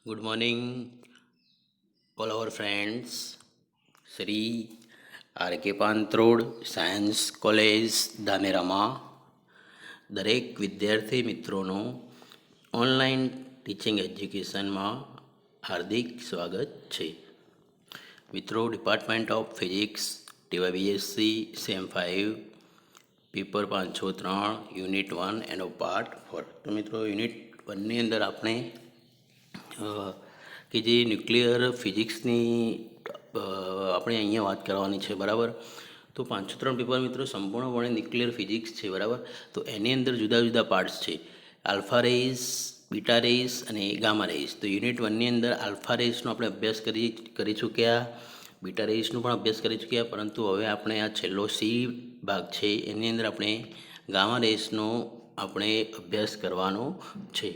Good morning, all our friends. Shri R K. Pantrod science college ધાનેરામાં દરેક વિદ્યાર્થી મિત્રોનું ઓનલાઈન ટીચિંગ એજ્યુકેશનમાં હાર્દિક સ્વાગત છે. મિત્રો, department of physics TY BSc sem 5 paper 503 unit 1 એનો પાર્ટ 4. તો મિત્રો, યુનિટ 1ની અંદર આપણે કે જે ન્યુક્લિયર ફિઝિક્સની આપણે અહીંયા વાત કરવાની છે, બરાબર. તો 503 પેપર મિત્રો સંપૂર્ણપણે ન્યુક્લિયર ફિઝિક્સ છે, બરાબર. તો એની અંદર જુદા જુદા પાર્ટ્સ છે: આલ્ફા રેઝ, બીટા રેઝ અને ગામા રેઝ. તો યુનિટ 1ની અંદર આલ્ફા રેઝનો આપણે અભ્યાસ કરી ચૂક્યા, બીટા રેઝનો પણ અભ્યાસ કરી ચૂક્યા, પરંતુ હવે આપણે આ છેલ્લો સી ભાગ છે એની અંદર આપણે ગામા રેઝનો આપણે અભ્યાસ કરવાનો છે.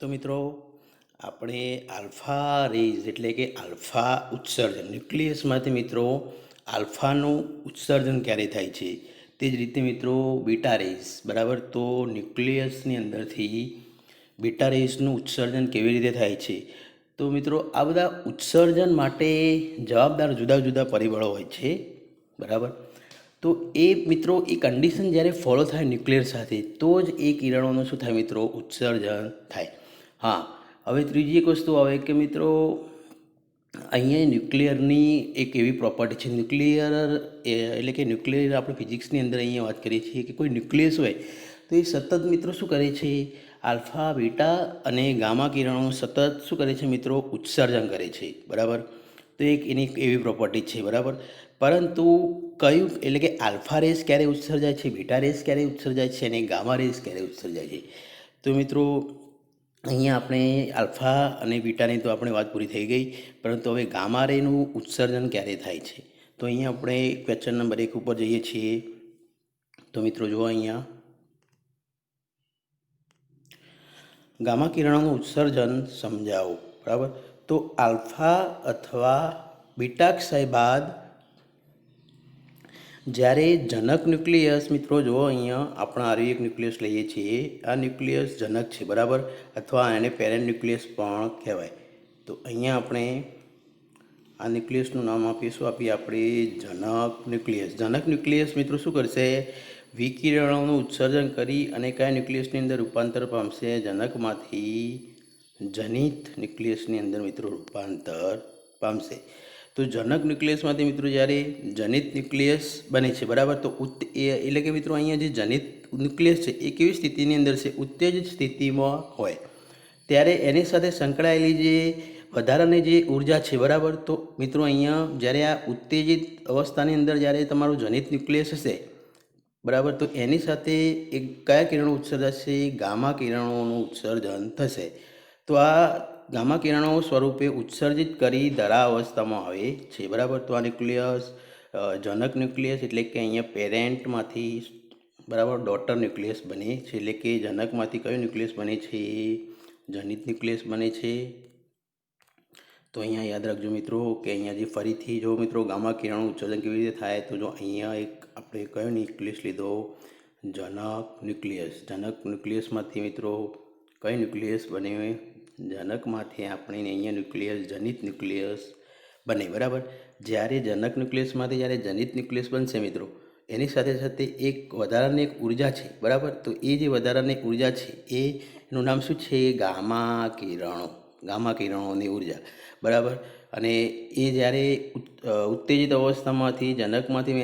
તો મિત્રો, આપણે આલ્ફા રેઝ એટલે કે આલ્ફા ઉત્સર્જન, ન્યુક્લિયસમાંથી મિત્રો આલ્ફાનું ઉત્સર્જન ક્યારે થાય છે, તે જ રીતે મિત્રો બીટા રેઝ, બરાબર. તો ન્યુક્લિયસની અંદરથી બીટા રેઝનું ઉત્સર્જન કેવી રીતે થાય છે. તો મિત્રો, આ બધા ઉત્સર્જન માટે જવાબદાર જુદા જુદા પરિબળો હોય છે, બરાબર. તો એ મિત્રો એ કન્ડિશન જ્યારે ફોલો થાય ન્યુક્લિયર સાથે, તો જ એ કિરણોનું શું થાય મિત્રો, ઉત્સર્જન થાય. હા, હવે ત્રીજી એક વસ્તુ આવે કે મિત્રો અહીંયા ન્યુક્લિયરની એક એવી પ્રોપર્ટી છે, ન્યુક્લિયર એટલે કે ન્યુક્લિયર આપણે ફિઝિક્સની અંદર અહીંયા વાત કરીએ છીએ કે કોઈ ન્યુક્લિયસ હોય તો એ સતત મિત્રો શું કરે છે, આલ્ફા, બીટા અને ગામા કિરણોનું સતત શું કરે છે મિત્રો, ઉત્સર્જન કરે છે, બરાબર. તો એક એની એવી પ્રોપર્ટી છે, બરાબર. પરંતુ કયું એટલે કે આલ્ફા રેસ ક્યારે ઉત્સર્જાય છે, બીટા રેસ ક્યારે ઉત્સર્જાય છે અને ગામા રેસ ક્યારે ઉત્સર્જાય છે. તો મિત્રો અહીંયા આપણે આલ્ફા અને બીટાની તો આપણે વાત પૂરી થઈ ગઈ, પરંતુ હવે ગામા રેનું ઉત્સર્જન ક્યારે થાય છે. તો અહીંયા આપણે ક્વેશ્ચન નંબર 1 ઉપર જઈએ છીએ. તો મિત્રો જુઓ, અહીંયા ગામા કિરણોનું ઉત્સર્જન સમજાવો, બરાબર. તો આલ્ફા અથવા બીટા ક્ષય બાદ જ્યારે જનક ન્યુક્લિયસ, મિત્રો જુઓ અહીંયા આપણે આરી એક ન્યુક્લિયસ લઈએ છીએ, આ ન્યુક્લિયસ જનક છે, બરાબર, અથવા એને પેરેન્ટ ન્યુક્લિયસ પણ કહેવાય. તો અહીંયા આપણે આ ન્યુક્લિયસનું નામ આપીએ આપણે જનક ન્યુક્લિયસ. જનક ન્યુક્લિયસ મિત્રો શું કરશે, વિકિરણોનું ઉત્સર્જન કરી અને કયા ન્યુક્લિયસની અંદર રૂપાંતર પામશે, જનકમાંથી જનિત ન્યુક્લિયસની અંદર મિત્રો રૂપાંતર પામશે. તો જનક ન્યુક્લિયસમાંથી મિત્રો જ્યારે જનિત ન્યુક્લિયસ બને છે, બરાબર. તો એટલે કે મિત્રો અહીંયા જે જનિત ન્યુક્લિયસ છે એ કેવી સ્થિતિની અંદર છે, ઉત્તેજિત સ્થિતિમાં હોય ત્યારે એની સાથે સંકળાયેલી જે વધારાની જે ઉર્જા છે, બરાબર. તો મિત્રો અહીંયા જ્યારે આ ઉત્તેજિત અવસ્થાની અંદર જ્યારે તમારું જનિત ન્યુક્લિયસ હશે, બરાબર, તો એની સાથે એક કયા કિરણો ઉત્સર્જાશે, ગામા કિરણોનું ઉત્સર્જન થશે. તો આ ગામા કિરણો સ્વરૂપે ઉત્સર્જિત કરી ધરા અવસ્થામાં આવે છે, બરાબર. તો આ ન્યુક્લિયસ જનક ન્યુક્લિયસ એટલે કે અહીંયા પેરેન્ટમાંથી, બરાબર, ડોટર ન્યુક્લિયસ બને છે. એટલે કે જનકમાંથી કયો ન્યુક્લિયસ બને છે, જનિત ન્યુક્લિયસ બને છે. તો અહીંયા યાદ રાખજો મિત્રો કે અહીંયા જે ફરીથી જો મિત્રો ગામા કિરણનું ઉત્સર્જન કેવી રીતે થાય, તો જો અહીંયા એક આપણે કયો ન્યુક્લિયસ લીધો, જનક ન્યુક્લિયસ. જનક ન્યુક્લિયસમાંથી મિત્રો કઈ ન્યુક્લિયસ બને, જનકમાંથી આપણે અહીંયા ન્યુક્લિયસ જનિત ન્યુક્લિયસ બને, બરાબર. જ્યારે જનક ન્યુક્લિયસમાંથી જ્યારે જનિત ન્યુક્લિયસ બનશે મિત્રો, એની સાથે સાથે એક વધારાની એક ઉર્જા છે, બરાબર. તો એ જે વધારાની ઉર્જા છે એનું નામ શું છે, ગામા કિરણો, ગામા કિરણોની ઉર્જા, બરાબર. અને એ જ્યારે ઉત્તેજિત અવસ્થામાંથી જનકમાંથી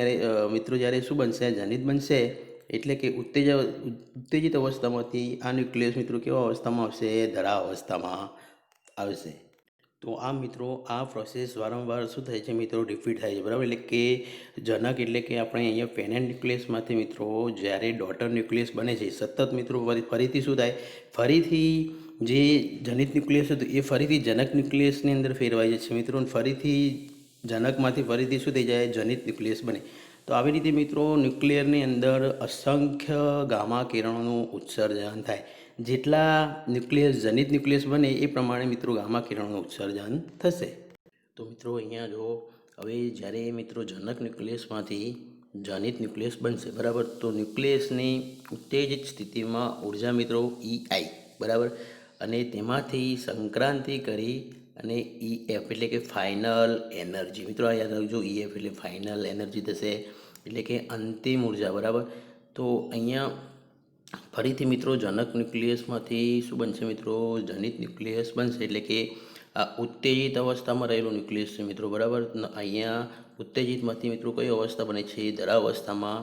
મિત્રો જ્યારે શું બનશે, જનિત બનશે. એટલે કે ઉત્તેજિત અવસ્થામાંથી આ ન્યુક્લિયસ મિત્રો કેવા અવસ્થામાં આવશે, ધરા અવસ્થામાં આવશે. તો આમ મિત્રો આ પ્રોસેસ વારંવાર શું થાય છે મિત્રો, રિપીટ થાય છે, બરાબર. એટલે કે જનક એટલે કે આપણે અહીંયા પેરેન્ટ ન્યુક્લિયસમાંથી મિત્રો જ્યારે ડોટર ન્યુક્લિયસ બને છે, સતત મિત્રો ફરીથી શું થાય, ફરીથી જે જનિત ન્યુક્લિયસ હતું એ ફરીથી જનક ન્યુક્લિયસની અંદર ફેરવાઈ જાય છે મિત્રો, ફરીથી જનકમાંથી ફરીથી શું થઈ જાય, જનિત ન્યુક્લિયસ બને. તો આવી રીતે મિત્રો ન્યુક્લિયરની અંદર અસંખ્ય ગામા કિરણોનું ઉત્સર્જન થાય. જેટલા ન્યુક્લિયસ જનિત ન્યુક્લિયસ બને એ પ્રમાણે મિત્રો ગામા કિરણોનું ઉત્સર્જન થશે. તો મિત્રો અહીંયા જો હવે જ્યારે મિત્રો જનક ન્યુક્લિયસમાંથી જનિત ન્યુક્લિયસ બનશે, બરાબર. તો ન્યુક્લિયસની ઉત્તેજિત સ્થિતિમાં ઉર્જા મિત્રો EI, બરાબર, અને તેમાંથી સંક્રાંતિ કરી અને EF એટલે કે ફાઇનલ એનર્જી. મિત્રો આ યાદ રાખજો, EF એટલે ફાઇનલ એનર્જી થશે, એટલે કે અંતિમ ઉર્જા. બરાબર, તો અહીંયા ફરીથી મિત્રો જનક ન્યુક્લિયસમાંથી શું બનશે મિત્રો? જનિત ન્યુક્લિયસ બનશે, એટલે કે આ ઉત્તેજિત અવસ્થામાં રહેલું ન્યુક્લિયસ છે મિત્રો. બરાબર, અહીંયા ઉત્તેજિતમાંથી મિત્રો કઈ અવસ્થા બને છે? ધરાવસ્થામાં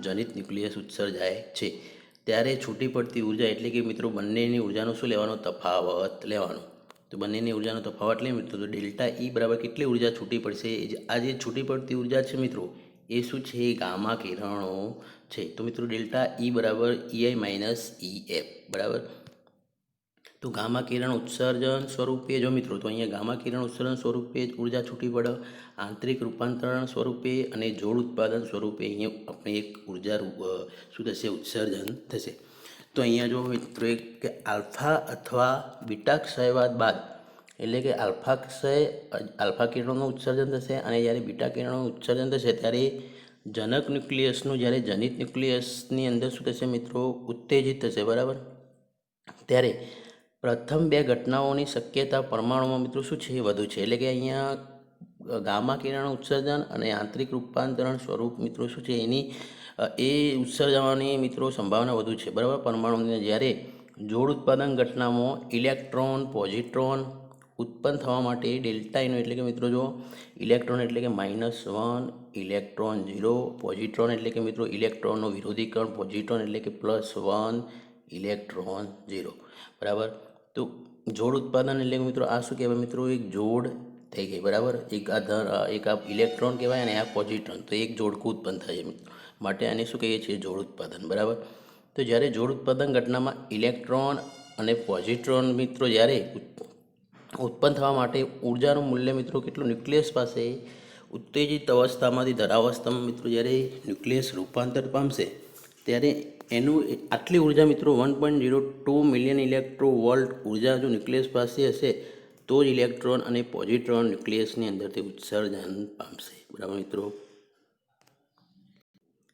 જનિત ન્યુક્લિયસ ઉત્સર્જાય છે. ત્યારે છૂટી પડતી ઉર્જા એટલે કે મિત્રો બંનેની ઉર્જાનો શું લેવાનો? તફાવત લેવાનો. તો બંનેની ઉર્જાનો તફાવત લઈએ મિત્રો, તો ડેલ્ટા E બરાબર કેટલી ઉર્જા છૂટી પડશે? આ જે છૂટી પડતી ઉર્જા છે મિત્રો, એ શું છે? ગામા કિરણો છે. તો મિત્રો ડેલ્ટા E બરાબર EI માઇનસ EF. બરાબર, તો ગામા કિરણ ઉત્સર્જન સ્વરૂપે જો મિત્રો, તો અહીંયા ગામા કિરણ ઉત્સર્જન સ્વરૂપે ઉર્જા છૂટી પડે, આંતરિક રૂપાંતરણ સ્વરૂપે અને જોડ ઉત્પાદન સ્વરૂપે અહીંયા આપણે એક ઉર્જા શું થશે? ઉત્સર્જન થશે. તો અહીંયા જો મિત્રો એક કે આલ્ફા અથવા બીટા ક્ષયવાદ બાદ, એટલે કે આલ્ફા કિરણોનું ઉત્સર્જન થશે અને જ્યારે બીટા કિરણોનું ઉત્સર્જન થશે ત્યારે જનક ન્યુક્લિયસનું, જ્યારે જનિત ન્યુક્લિયસની અંદર શું થશે મિત્રો? ઉત્તેજિત થશે. બરાબર, ત્યારે પ્રથમ બે ઘટનાઓની શક્યતા પરમાણુમાં મિત્રો શું છે? વધુ છે. એટલે કે અહીંયા ગામા કિરણ ઉત્સર્જન અને આંતરિક રૂપાંતરણ સ્વરૂપ મિત્રો શું છે? એની એ ઉત્સર્જવાની મિત્રો સંભાવના વધુ છે. બરાબર, પરમાણુની. જ્યારે જોડ ઉત્પાદન ઘટનામાં ઇલેક્ટ્રોન પોઝિટ્રોન ઉત્પન્ન થવા માટે ડેલ્ટા Eનો એટલે કે મિત્રો જો ઇલેક્ટ્રોન એટલે કે -1, ઇલેક્ટ્રોન 0, પોઝિટ્રોન એટલે કે મિત્રો ઇલેક્ટ્રોનનો વિરોધીકરણ, પોઝિટ્રોન એટલે કે +1, ઇલેક્ટ્રોન 0. બરાબર, તો જોડ ઉત્પાદન એટલે મિત્રો આ શું કહેવાય મિત્રો? એક જોડ થઈ ગઈ. બરાબર, એક આ ઇલેક્ટ્રોન કહેવાય અને આ પોઝિટ્રોન, તો એક જોડકું ઉત્પન્ન થાય છે મિત્રો, માટે આને શું કહીએ છીએ? જોડ ઉત્પાદન. બરાબર, તો જ્યારે જોડ ઉત્પાદન ઘટનામાં ઇલેક્ટ્રોન અને પોઝિટ્રોન મિત્રો જ્યારે ઉત્પન્ન થવા માટે ઉર્જાનું મૂલ્ય મિત્રો કેટલું? ન્યુક્લિયસ પાસે ઉત્તેજિત અવસ્થામાંથી ધરાવસ્થામાં મિત્રો જ્યારે ન્યુક્લિયસ રૂપાંતર પામશે ત્યારે એનું આટલી ઉર્જા મિત્રો 1.02 મિલિયન ઇલેક્ટ્રોવોલ્ટ ઉર્જા જો ન્યુક્લિયસ પાસે હશે તો જ ઇલેક્ટ્રોન અને પોઝિટ્રોન ન્યુક્લિયસની અંદરથી ઉત્સર્જન પામશે. બરાબર મિત્રો,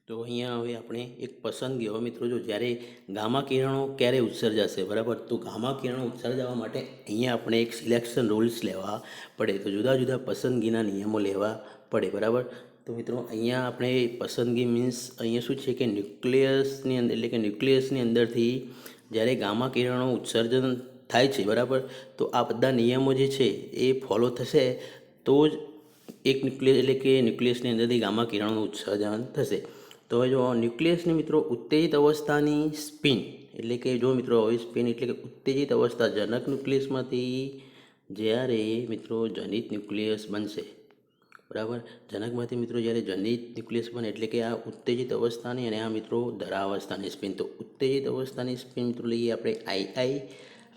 તો અહીંયા હવે આપણે એક પસંદગી. હવે મિત્રો જો જ્યારે ગામા કિરણો ક્યારે ઉત્સર્જાશે? બરાબર, તો ગામા કિરણો ઉત્સર્જાવા માટે અહીંયા આપણે એક સિલેક્શન રૂલ્સ લેવા પડે, તો જુદા જુદા પસંદગીના નિયમો લેવા પડે. બરાબર, તો મિત્રો અહીંયા આપણે પસંદગી મીન્સ અહીંયા શું છે કે ન્યુક્લિયસની અંદર, એટલે કે ન્યુક્લિયસની અંદરથી જ્યારે ગામા કિરણો ઉત્સર્જન થાય છે. બરાબર, તો આ બધા નિયમો જે છે એ ફોલો થશે તો જ એક ન્યુક્લિયસ એટલે કે ન્યુક્લિયસની અંદરથી ગામા કિરણોનું ઉત્સર્જન થશે. તો હવે જો ન્યુક્લિયસની મિત્રો ઉત્તેજિત અવસ્થાની સ્પિન, એટલે કે જો મિત્રો હવે સ્પિન એટલે કે ઉત્તેજિત અવસ્થા જનક ન્યુક્લિયસમાંથી જ્યારે મિત્રો જનિત ન્યુક્લિયસ બનશે. બરાબર, જનકમાંથી મિત્રો જ્યારે જનિત ન્યુક્લિયસ બને એટલે કે આ ઉત્તેજિત અવસ્થાની અને આ મિત્રો ધરાવસ્થાની સ્પિન. તો ઉત્તેજિત અવસ્થાની સ્પિન મિત્રો લઈએ આપણે II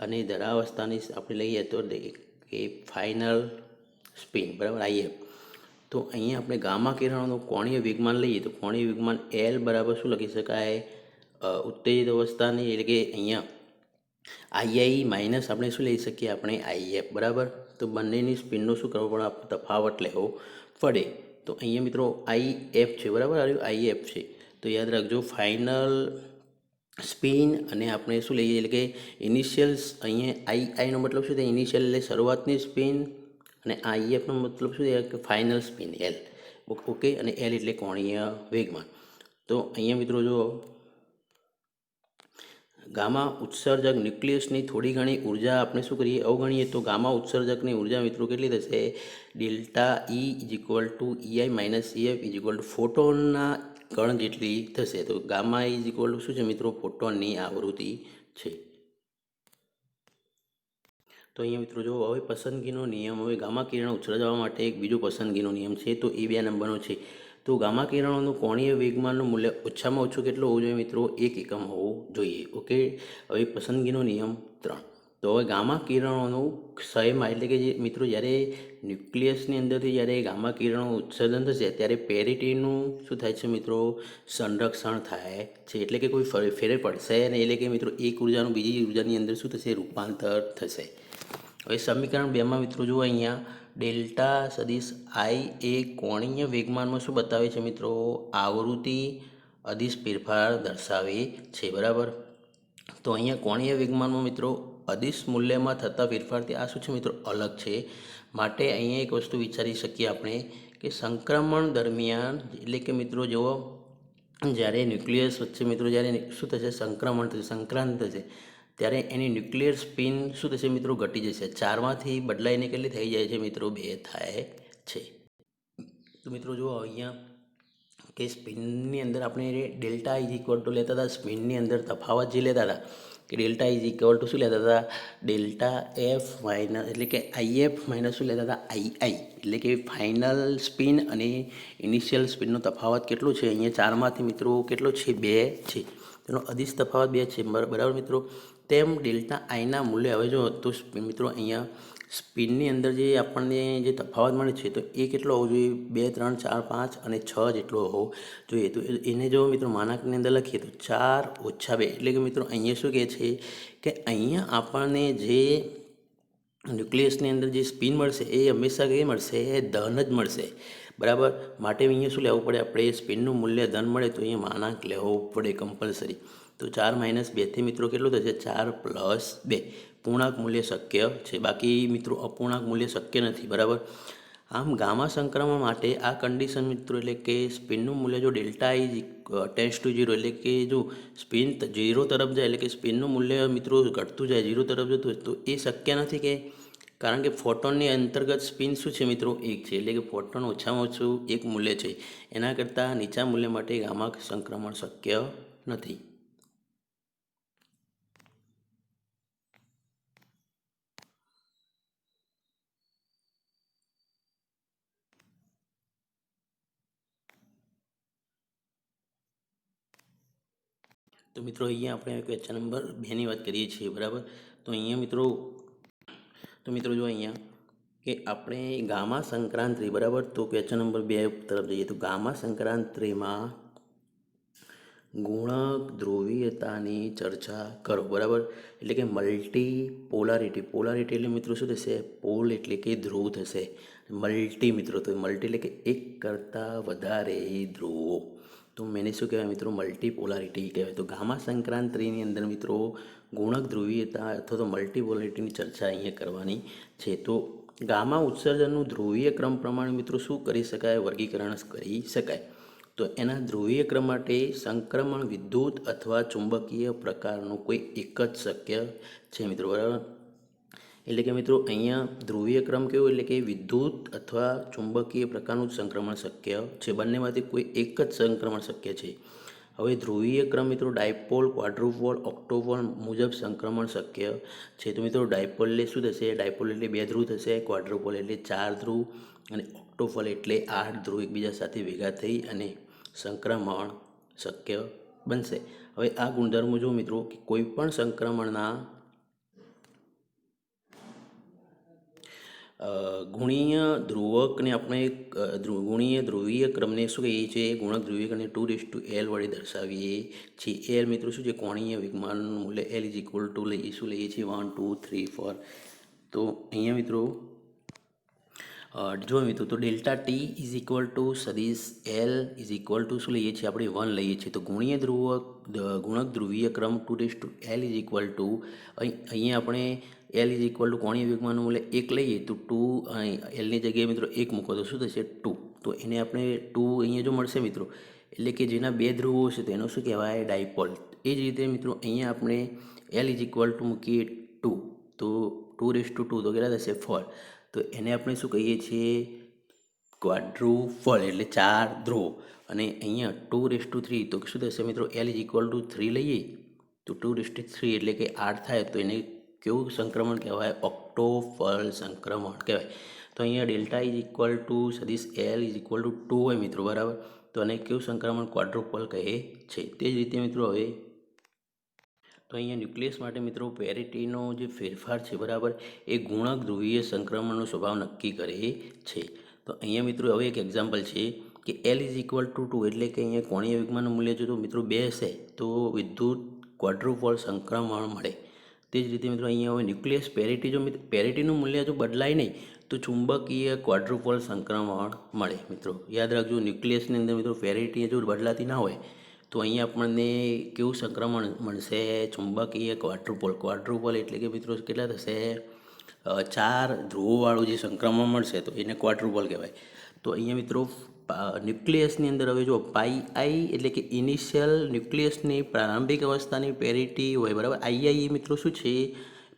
અને ધરાવસ્થાની આપણે લઈએ તો કે ફાઇનલ સ્પિન. બરાબર, IF. તો અહીંયા આપણે ગામા કિરણોનું કોણીય વેગમાન લઈએ તો કોણીય વેગમાન L બરાબર શું લખી શકાય? ઉત્તેજિત અવસ્થાની એટલે કે અહીંયા II માઇનસ આપણે શું લઈ શકીએ? આપણે IF. બરાબર, તો બંનેની સ્પિનનો શું કરવો પડે? તફાવત લેવો પડે. તો અહીંયા મિત્રો IF છે. બરાબર, IF છે, તો યાદ રાખજો ફાઇનલ સ્પિન અને આપણે શું લઈએ એટલે કે ઇનિશિયલ. અહીંયા IIનો મતલબ શું થાય? ઇનિશિયલ એટલે શરૂઆતની સ્પિન, અને IFનો મતલબ શું થાય? કે ફાઇનલ સ્પિન L. ઓકે, અને L એટલે કોણીય વેગમાન. તો અહીંયા મિત્રો જો ગામા ઉત્સર્જક ન્યુક્લિયસની થોડી ઘણી ઉર્જા આપણે શું કરીએ? અવગણીએ તો ગામા ઉત્સર્જકની ઉર્જા મિત્રો કેટલી થશે? Delta E EI minus EF ફોટોનના કણ જેટલી થશે. તો ગામા શું છે મિત્રો? ફોટોનની આવૃત્તિ છે. તો અહીંયા મિત્રો જો હવે પસંદગીનો નિયમ, હવે ગામા કિરણ ઉત્સર્જવા માટે એક બીજો પસંદગીનો નિયમ છે, તો એ 2 નંબરનો છે. તો ગામા કિરણોનું કોણીય વેગમાનનું મૂલ્ય ઓછામાં ઓછું કેટલું હોવું જોઈએ મિત્રો? 1 એકમ હોવું જોઈએ. ઓકે, હવે પસંદગીનો નિયમ 3. તો હવે ગામા કિરણોનું ક્ષયમાં એટલે કે જે મિત્રો જ્યારે ન્યુક્લિયસની અંદરથી જ્યારે ગામા કિરણો ઉત્સર્જન થશે ત્યારે પેરિટીનું શું થાય છે મિત્રો? સંરક્ષણ થાય છે, એટલે કે કોઈ ફેરે પડશે નહીં, એટલે કે મિત્રો એક ઉર્જાનું બીજી ઉર્જાની અંદર શું થશે? રૂપાંતર થશે. હવે સમીકરણ 2માં મિત્રો જુઓ અહીંયા ડેલ્ટા સદિશ I એ કોણીય વેગમાનમાં શું બતાવે છે મિત્રો? આવૃત્તિ અદિશ ફેરફાર દર્શાવે છે. બરાબર, તો અહીંયા કોણીય વેગમાનમાં મિત્રો અદિશ મૂલ્યમાં થતા ફેરફારથી આ શું છે મિત્રો અલગ છે. માટે અહીંયા એક વસ્તુ વિચારી શકીએ આપણે કે સંક્રમણ દરમિયાન એટલે કે મિત્રો જુઓ જ્યારે ન્યુક્લિયસ વચ્ચે મિત્રો જ્યારે શું થશે સંક્રમણ થશે સંક્રાંત થશે ત્યારે એની ન્યુક્લિયર સ્પિન શું થશે મિત્રો ઘટી જશે. 4માંથી બદલાઈને કેટલી થઈ જાય છે મિત્રો 2 થાય છે. તો મિત્રો જુઓ અહીંયા કે સ્પિનની અંદર આપણે ડેલ્ટા ઇઝ ઇક્વલ ટુ લેતા હતા સ્પિનની અંદર તફાવત જે લેતા હતા કે ડેલ્ટા ઇઝ ઇક્વલ ટુ શું લેતા હતા ડેલ્ટા એફ માઇનસ એટલે કે આઈએફ માઇનસ શું લેતા હતા આઈ એટલે કે ફાઇનલ સ્પિન અને ઇનિશિયલ સ્પિનનો તફાવત કેટલો છે અહીંયા 4માંથી મિત્રો કેટલો છે 2 છે. તેનો અદિશ તફાવત 2 છે બરાબર મિત્રો. તેમ ડેલ્ટા આઈના મૂલ્ય હવે જો તો મિત્રો અહીંયા સ્પિનની અંદર જે આપણને જે તફાવત મળે છે તો એ કેટલો હોવો જોઈએ 2 3 4 5 અને 6 જેટલો હોવો જોઈએ. તો એને જો મિત્રો માનાંકની અંદર લખીએ તો 4 - 2 એટલે કે મિત્રો અહીંયા શું કહે છે કે અહીંયા આપણને જે ન્યુક્લિયસની અંદર જે સ્પિન મળશે એ હંમેશા કઈ મળશે ધન જ મળશે બરાબર. માટે અહીંયા શું લેવું પડે આપણે સ્પિનનું મૂલ્ય ધન મળે તો અહીંયા માનાંક લેવો પડે કમ્પલસરી. તો 4 - 2થી મિત્રો કેટલું થશે 4 + 2 પૂર્ણાંક મૂલ્ય શક્ય છે બાકી મિત્રો અપૂર્ણાંક મૂલ્ય શક્ય નથી બરાબર. આમ ગામા સંક્રમણ માટે આ કન્ડિશન મિત્રો એટલે કે સ્પિનનું મૂલ્ય જો ડેલ્ટા આઈ ટેન્ડ્સ ટુ 0 એટલે કે જો સ્પિન 0 તરફ જાય એટલે કે સ્પિનનું મૂલ્ય મિત્રો ઘટતું જાય 0 તરફ જતું હોય તો એ શક્ય નથી કે કારણ કે ફોટોનની અંતર્ગત સ્પિન શું છે મિત્રો 1 છે એટલે કે ફોટોન ઓછામાં ઓછું 1 મૂલ્ય છે. એના કરતાં નીચા મૂલ્ય માટે ગામા સંક્રમણ શક્ય નથી. તો મિત્રો અહીંયા આપણે ક્વેશ્ચન નંબર 2ની વાત કરીએ છીએ બરાબર. તો અહીંયા મિત્રો જો અહીંયા કે આપણે ગામા સંક્રાંતિ બરાબર. તો ક્વેશ્ચન નંબર 2 તરફ જઈએ તો ગામા સંક્રાંતિમાં ગુણક ધ્રુવીયતાની ચર્ચા કરો બરાબર. એટલે કે મલ્ટી પોલારિટી એટલે મિત્રો શું થશે પોલ એટલે કે ધ્રુવ થશે મલ્ટી મિત્રો તો મલ્ટી એટલે કે એક કરતાં વધારે ધ્રુવો તો મેને શું કહેવાય મિત્રો મલ્ટી પોલારિટી કહેવાય. તો ગામા સંક્રાંતિની અંદર મિત્રો ગુણક ધ્રુવીયતા અથવા તો મલ્ટી પોલારિટીની ચર્ચા અહીંયા કરવાની છે. તો ગામા ઉત્સર્જનનું ધ્રુવીય ક્રમ પ્રમાણે મિત્રો શું કરી શકાય વર્ગીકરણ કરી શકાય. તો એના ધ્રુવીય ક્રમ માટે સંક્રમણ વિદ્યુત અથવા ચુંબકીય પ્રકારનું કોઈ એક જ શક્ય છે મિત્રો બરાબર. એટલે કે મિત્રો અહીંયા ધ્રુવીય ક્રમ કેવો એટલે કે વિદ્યુત અથવા ચુંબકીય પ્રકારનું સંક્રમણ શક્ય છે. બંનેમાંથી કોઈ એક જ સંક્રમણ શક્ય છે. હવે ધ્રુવીય ક્રમ મિત્રો ડાયપોલ ક્વાડ્રુપોલ ઓક્ટોપોલ મુજબ સંક્રમણ શક્ય છે. તો મિત્રો ડાયપોલ એટલે શું થશે ડાયપોલ એટલે 2 ધ્રુવ થશે ક્વાડ્રુપોલ એટલે 4 ધ્રુવ અને ઓક્ટોપોલ એટલે 8 ધ્રુવ એકબીજા સાથે ભેગા થઈ અને સંક્રમણ શક્ય બનશે. હવે આ ગુણધર્મો જો મિત્રો કે કોઈ પણ સંક્રમણના ગુણીય ધ્રુવકને આપણે ગુણીય ધ્રુવીય ક્રમને શું કહીએ છીએ ગુણક ધ્રુવીય ક્રમને 2:L વડે દર્શાવીએ છીએ. L મિત્રો શું છે કોણીય વેગમાનનું મૂલ્ય L ઇઝ ઇક્વલ ટુ શું લઈએ છીએ 1 2 3 4. તો અહીંયા મિત્રો જો મિત્રો તો delta T is equal two સદીશ L ઇઝ ઇક્વલ ટુ શું લઈએ છીએ આપણે 1 લઈએ છીએ. તો ગુણક ધ્રુવીય ક્રમ 2:L ઇઝ ઇક્વલ ટુ અહીંયા આપણે L ઇઝ ઇક્વલ ટુ કોણીય વેગમાનનું મૂલ્ય 1 લઈએ તો 2 Lની જગ્યાએ મિત્રો 1 મૂકો તો શું થશે 2. તો એને આપણે 2 અહીંયા જો મળશે મિત્રો એટલે કે જેના 2 ધ્રુવો છે તો એનો શું કહેવાય ડાયપોલ. એ જ રીતે મિત્રો અહીંયા આપણે L ઇઝ ઇક્વલ ટુ મૂકીએ 2 તો 2:2 તો કેટલા થશે 4. તો એને આપણે શું કહીએ છીએ ક્વાડ્રુપોલ એટલે 4 ધ્રુવો. અને અહીંયા 2:3 તો શું થશે મિત્રો L ઇઝ ઇક્વલ ટુ 3 લઈએ તો 2:3 એટલે કે 8 થાય તો એને કેવું સંક્રમણ કહેવાય ઓક્ટોપોલ સંક્રમણ કહેવાય. તો અહીંયા ડેલ્ટા ઇઝ ઇક્વલ ટુ સદીશ L ઇઝ ઇક્વલ ટુ 2 હોય મિત્રો બરાબર. તો આને કેવું સંક્રમણ ક્વાડ્રુપોલ કહે છે. તે જ રીતે મિત્રો હવે તો અહીંયા ન્યુક્લિયસ માટે મિત્રો પેરિટીનો જે ફેરફાર છે બરાબર એ ગુણક ધ્રુવીય સંક્રમણનો સ્વભાવ નક્કી કરે છે. તો અહીંયા મિત્રો હવે એક એક્ઝામ્પલ છે કે L ઇઝ ઇક્વલ ટુ 2 એટલે કે અહીંયા કોણીય વેગમાનનું મૂલ્ય જો મિત્રો 2 હશે તો વિદ્યુત ક્વાડ્રુપોલ સંક્રમણ મળે. તે જ રીતે મિત્રો અહીંયા હવે ન્યુક્લિયસ પેરિટી જો પેરિટીનું મૂલ્ય જો બદલાય નહીં તો ચુંબકીય ક્વાડ્રુપોલ સંક્રમણ મળે. મિત્રો યાદ રાખજો ન્યુક્લિયસની અંદર મિત્રો પેરિટી જો બદલાતી ના હોય તો અહીંયા આપણને કેવું સંક્રમણ મળશે? ચુંબકીય ક્વાડ્રુપોલ એટલે કે મિત્રો કેટલા થશે? 4 ધ્રુવોવાળું જે સંક્રમણ મળશે તો એને ક્વાડ્રુપોલ કહેવાય. તો અહીંયા મિત્રો ન્યુક્લિયસની અંદર હવે જો પાઈ આઈ એટલે કે ઇનિશિયલ ન્યુક્લિયસની પ્રારંભિક અવસ્થાની પેરિટી હોય, બરાબર. આઈ મિત્રો શું છે?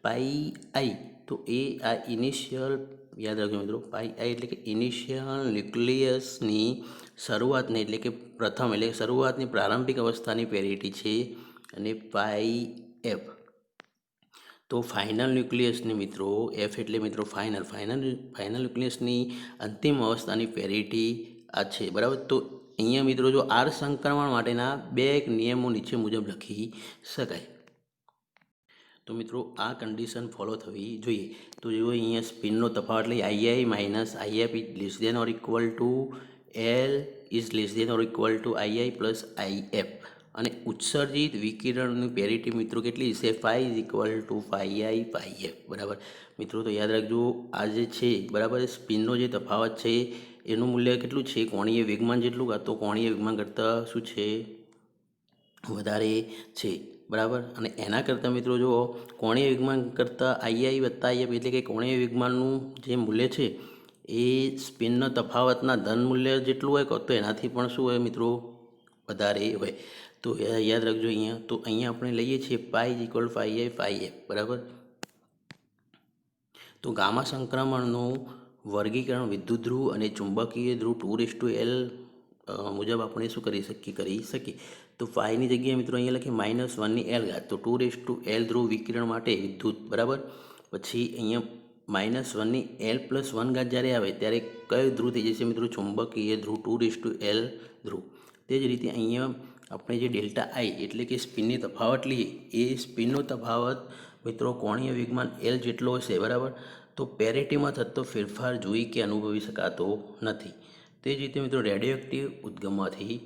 પાઈ આઈ. તો એ આ ઇનિશિયલ, યાદ રાખજો મિત્રો, પાઈ આઈ એટલે કે ઇનિશિયલ ન્યુક્લિયસની શરૂઆતની એટલે કે પ્રથમ એટલે શરૂઆતની પ્રારંભિક અવસ્થાની પેરિટી છે. અને પાઈ એફ તો ફાઇનલ ન્યુક્લિયસની મિત્રો, એફ એટલે મિત્રો ફાઇનલ ન્યુક્લિયસની અંતિમ અવસ્થાની પેરિટી આ છે, બરાબર. તો અહીંયા મિત્રો જો આર સંક્રમણ માટેના 2 નિયમો નીચે મુજબ લખી શકાય. તો મિત્રો આ કન્ડિશન ફોલો થવી જોઈએ. તો જો અહીંયા સ્પિનનો તફાવત લઈ I minus IF is less than or equal to L is less than or equal to I plus IF. અને ઉત્સર્જિત વિકિરણની પેરિટી મિત્રો કેટલી છે? Phi is equal to pi F, બરાબર. મિત્રો તો યાદ રાખજો આ જે છે, બરાબર, સ્પિનનો જે તફાવત છે એનું મૂલ્ય કેટલું છે? કોણીય વેગમાન જેટલું, કાં તો કોણીય વેગમાન કરતાં શું છે? વધારે છે, બરાબર. અને એના કરતાં મિત્રો જો કોણીય વેગમાન કરતાં આઈ વત્તા આઈએફ એટલે કે કોણીય વેગમાનનું જે મૂલ્ય છે એ સ્પિનના તફાવતના ધન મૂલ્ય જેટલું હોય, તો એનાથી પણ શું હોય મિત્રો? વધારે હોય. તો યાદ રાખજો અહીંયા. તો અહીંયા આપણે લઈએ છીએ pi is equal phi F, બરાબર. તો ગામા સંક્રમણનું વર્ગીકરણ વિદ્યુત ધ્રુવ અને ચુંબકીય ધ્રુવ 2:L મુજબ આપણે શું કરી શકીએ. તો ફાઈની જગ્યાએ મિત્રો અહીંયા લખીએ -1/L. તો 2:L ધ્રુવ વિકિરણ માટે વિદ્યુત, બરાબર. પછી અહીંયા -1/L+1 જ્યારે આવે ત્યારે કયો ધ્રુવ થઈ જશે મિત્રો? ચુંબકીય ધ્રુવ 2:L ધ્રુવ. તે જ રીતે અહીંયા આપણે જે ડેલ્ટા આઈ એટલે કે સ્પિનની તફાવત લઈએ, એ સ્પિનનો તફાવત મિત્રો કોણીય વેગમાન એલ જેટલો હશે, બરાબર. તો પેરિટીમાં થતો ફેરફાર જોઈ કે અનુભવી શકાતો નથી. તે જ રીતે મિત્રો રેડિયોએક્ટિવ ઉદ્ગમમાંથી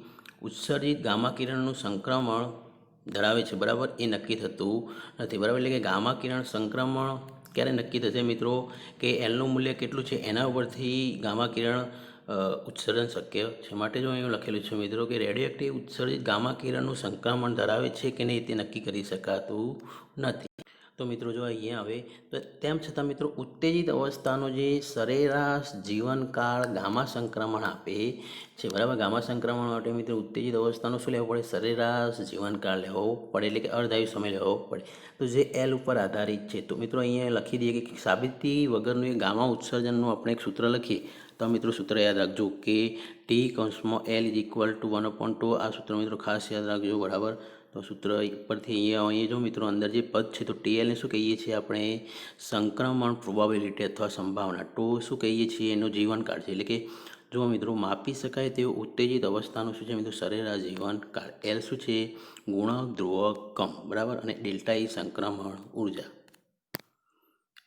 ઉત્સર્જિત ગામા કિરણનું સંક્રમણ ધરાવે છે, બરાબર, એ નક્કી થતું નથી, બરાબર. એટલે કે ગામા કિરણ સંક્રમણ ક્યારે નક્કી થશે મિત્રો? કે એલનું મૂલ્ય કેટલું છે એના ઉપરથી ગામા કિરણ ઉત્સર્જન શક્ય છે. માટે જો અહીં લખેલું છે મિત્રો કે રેડિયોએક્ટિવ ઉત્સર્જિત ગામા કિરણનું સંક્રમણ ધરાવે છે કે નહીં તે નક્કી કરી શકાતું નથી. તો મિત્રો જો અહીંયા આવે તો તેમ છતાં મિત્રો ઉત્તેજિત અવસ્થાનો જે સરેરાશ જીવનકાળ ગામા સંક્રમણ આપે છે, બરાબર. ગામા સંક્રમણ માટે મિત્રો ઉત્તેજિત અવસ્થાનો શું લેવો પડે? સરેરાશ જીવનકાળ લેવો પડે, એટલે કે અર્ધાયુ સમય લેવો પડે. તો જે એલ ઉપર આધારિત છે. તો મિત્રો અહીંયા લખી દઈએ કે સાબિતી વગરનું એ ગામા ઉત્સર્જનનું આપણે એક સૂત્ર લખીએ. તો મિત્રો સૂત્ર યાદ રાખજો કે ટી કૌંસમાં એલ ઇઝ ઇક્વલ ટુ 1/2. આ સૂત્ર મિત્રો ખાસ યાદ રાખજો, બરાબર. તો સૂત્ર પરથી અહીંયા જો મિત્રો અંદર જે પદ છે તો ટીએલને શું કહીએ છીએ આપણે? સંક્રમણ પ્રોબેબિલિટી અથવા સંભાવના. તો શું કહીએ છીએ? એનો જીવનકાળ છે. એટલે કે જો મિત્રો માપી શકાય તેવું ઉત્તેજિત અવસ્થાનું શું છે મિત્રો? સરેરાશ જીવનકાળ. એલ શું છે? ગુણક ધ્રુવકમ, બરાબર. અને ડેલ્ટા ઈ સંક્રમણ ઉર્જા.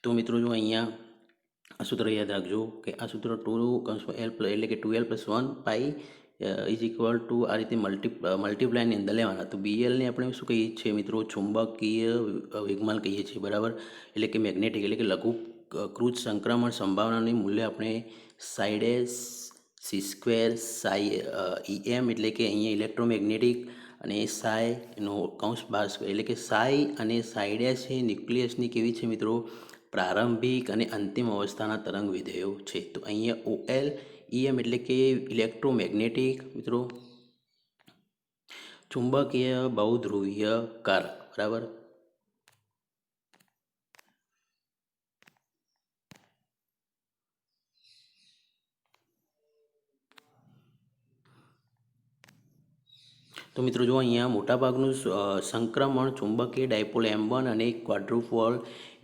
તો મિત્રો જો અહીંયા આ સૂત્ર યાદ રાખજો કે આ સૂત્ર 2 એલ એટલે કે 2L+1 pi is equal two આ રીતે મલ્ટીપ્લાયની અંદર લેવાના. તો બીએલને આપણે શું કહીએ છીએ મિત્રો? ચુંબકીય વેગમાન કહીએ છીએ, બરાબર. એટલે કે મેગ્નેટિક એટલે કે લઘુકૃત સંક્રમણ સંભાવનાનું મૂલ્ય આપણે સાઈડેસ c² સાઈ EM એટલે કે અહીંયા ઇલેક્ટ્રોમેગ્નેટિક અને સાઈ એનો કૌંસ બાર એટલે કે સાઈ અને સાઈડેસ છે ન્યુક્લિયસની કેવી છે મિત્રો? પ્રારંભિક અને અંતિમ અવસ્થાના તરંગ વિધેયો છે. તો અહીંયા OL EM એટલે કે ઇલેક્ટ્રોમેગ્નેટિક મિત્રો ચુંબકીય બહુધ્રુવીય કારક, બરાબર. તો મિત્રો જો અહીંયા મોટાભાગનું સંક્રમણ ચુંબકીય ડાયપોલ M1 અને ક્વાડ્રુપોલ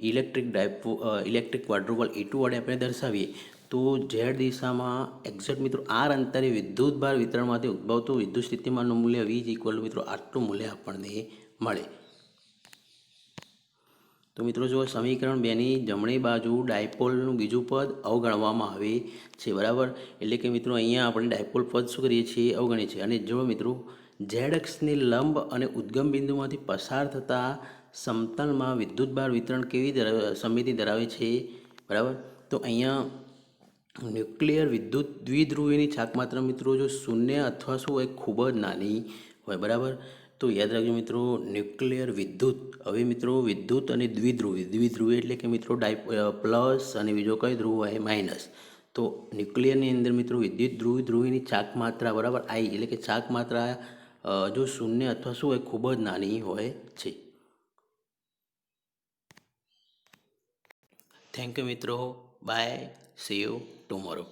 ઇલેક્ટ્રિક ક્વાડ્રુપોલ E2 વડે આપણે દર્શાવીએ તો ઝેડ દિશામાં એક્ઝેક્ટ મિત્રો આર અંતરે વિદ્યુતભાર વિતરણમાંથી ઉદ્ભવતું વિદ્યુત સ્થિતિમાનનું મૂલ્ય V ઇક્વલ મિત્રો આટલું મૂલ્ય આપણને મળે. તો મિત્રો જો સમીકરણ 2ની જમણી બાજુ ડાયપોલનું બીજું પદ અવગણવામાં આવે છે, બરાબર. એટલે કે મિત્રો અહીંયા આપણે ડાયપોલ પદ શું કરીએ છીએ? અવગણીએ છીએ. અને જો મિત્રો ઝેડ અક્ષની લંબ અને ઉદ્ગમ બિંદુમાંથી પસાર થતા સમતલમાં વિદ્યુતભાર વિતરણ કેવી સમિતિ ધરાવે છે, બરાબર. તો અહીંયા ન્યુક્લિયર વિદ્યુત દ્વિધ્રુવીની છાક માત્ર મિત્રો જો શૂન્ય અથવા શું હોય ખૂબ જ નાની હોય, બરાબર. તો યાદ રાખજો મિત્રો, ન્યુક્લિયર વિદ્યુત. હવે મિત્રો વિદ્યુત અને દ્વિધ્રુવી. દ્વિધ્રુવી એટલે કે મિત્રો પ્લસ અને બીજો કયો ધ્રુવ હોય? માઇનસ. તો ન્યુક્લિયરની અંદર મિત્રો વિદ્યુત ધ્રુવીની ચાક માત્રા, બરાબર, આઈ એટલે કે ચાક માત્રા જો શૂન્ય અથવા શું હોય? ખૂબ જ નાની હોય છે. થેન્ક યુ મિત્રો. બાય. C you tomorrow.